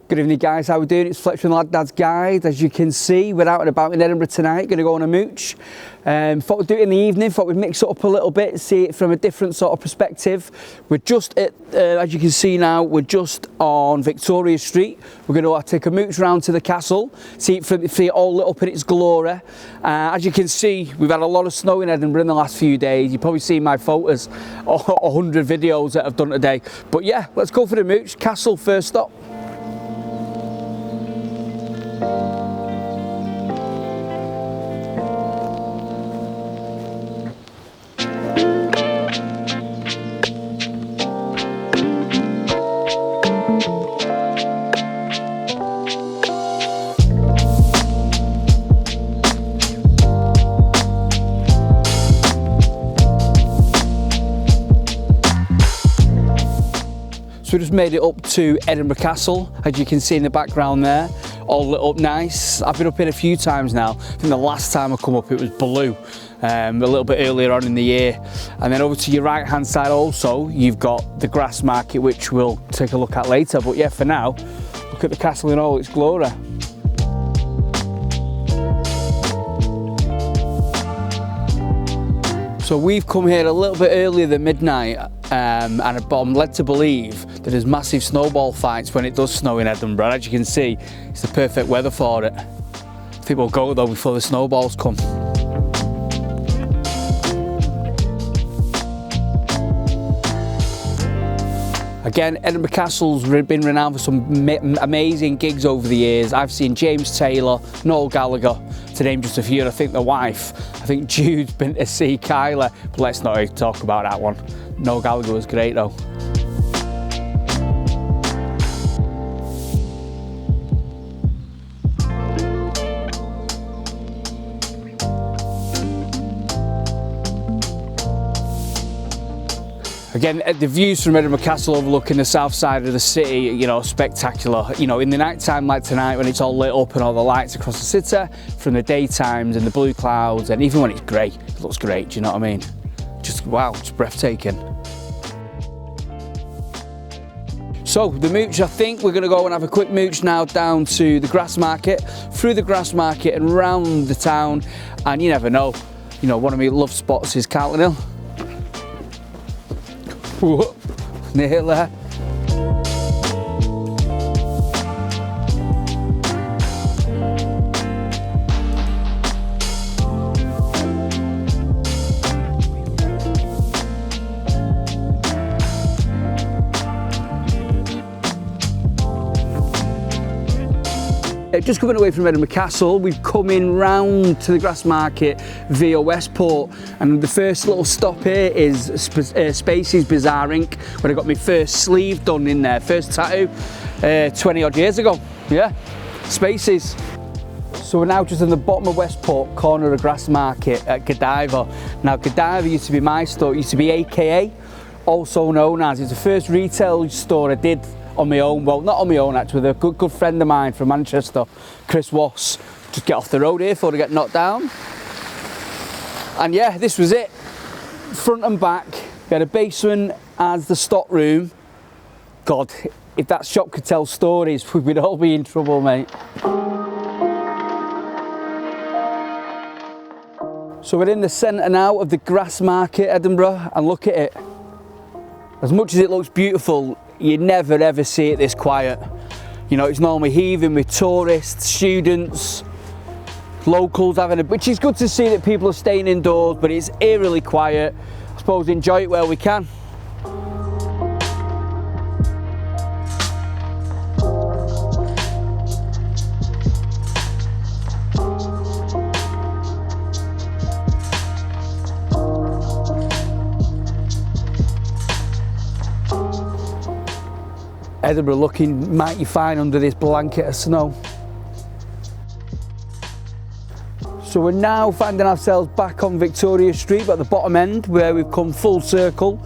Good evening guys, how are we doing? It's Fletcher and Laddad's Guide. As you can see, we're out and about in Edinburgh tonight, going to go on a mooch. Thought we'd do it in the evening, thought we'd mix it up a little bit, see it from a different sort of perspective. We're just at, as you can see now, we're just on Victoria Street. We're going to take a mooch round to the castle, see it all lit up in its glory. As you can see, we've had a lot of snow in Edinburgh in the last few days. You've probably seen my photos, 100 videos that I've done today. But yeah, let's go for the mooch. Castle first stop. So we just made it up to Edinburgh Castle, as you can see in the background there, all lit up nice. I've been up here a few times now. I think the last time I come up it was blue, a little bit earlier on in the year. And then over to your right hand side also, you've got the Grassmarket, which we'll take a look at later. But yeah, for now, look at the castle in all its glory. So we've come here a little bit earlier than midnight, and I'm led to believe that there's massive snowball fights when it does snow in Edinburgh. As you can see, it's the perfect weather for it. I think we'll go though before the snowballs come. Again, Edinburgh Castle's been renowned for some amazing gigs over the years. I've seen James Taylor, Noel Gallagher, to name just a few, and I think the wife. I think Jude's been to see Kyla, but let's not talk about that one. Noel Gallagher was great though. Again, the views from Edinburgh Castle overlooking the south side of the city, you know, spectacular. You know, in the night time like tonight when it's all lit up and all the lights across the city, from the daytimes and the blue clouds, and even when it's grey, it looks great, do you know what I mean? Just wow, it's breathtaking. So the mooch, I think we're going to go and have a quick mooch now down to the Grassmarket, through the Grassmarket and round the town, and you never know, you know, one of my love spots is Calton Hill. Whoa, nearly there. Just coming away from Edinburgh Castle, we've come in round to the Grassmarket via Westport, and the first little stop here is Spacey's Bizarre Ink, where I got my first sleeve done in there, first tattoo 20 odd years ago. Yeah, Spacey's. So we're now just in the bottom of Westport, corner of Grassmarket at Godiva. Now Godiva used to be my store, it used to be AKA, also known as, it's the first retail store I did on my own, well not on my own actually, with a good friend of mine from Manchester, Chris Wass. Just get off the road here before I get knocked down. And yeah, this was it, front and back. We had a basement as the stock room. God, if that shop could tell stories, we'd all be in trouble, mate. So we're in the centre now of the Grassmarket, Edinburgh, and look at it. As much as it looks beautiful, you never ever see it this quiet. You know, it's normally heaving with tourists, students, locals having a, which is good to see that people are staying indoors, but it's eerily quiet. I suppose enjoy it where we can. Edinburgh looking mighty fine under this blanket of snow. So we're now finding ourselves back on Victoria Street, but at the bottom end, where we've come full circle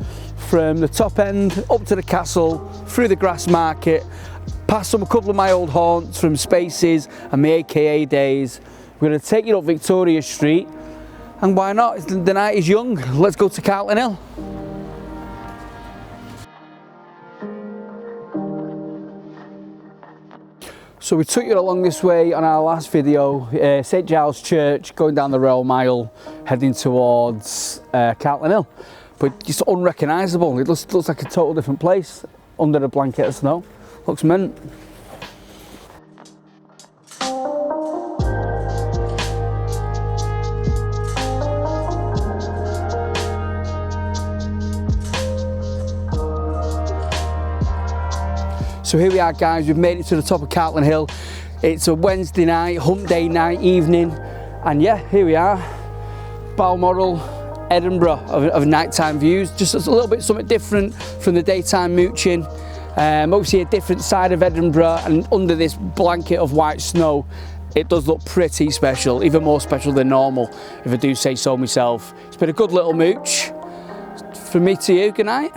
from the top end up to the castle, through the Grassmarket, past a couple of my old haunts from Spaces and my AKA days. We're going to take you up Victoria Street, and why not? The night is young. Let's go to Calton Hill. So we took you along this way on our last video, St Giles Church, going down the Royal Mile, heading towards Calton Hill. But just unrecognisable, it looks like a total different place under a blanket of snow. Looks mint. So here we are guys, we've made it to the top of Calton Hill. It's a Wednesday night, hump day night, evening. And yeah, here we are, Balmoral, Edinburgh of nighttime views. Just a little bit something different from the daytime mooching. Obviously a different side of Edinburgh, and under this blanket of white snow, it does look pretty special, even more special than normal, if I do say so myself. It's been a good little mooch. From me to you, good night.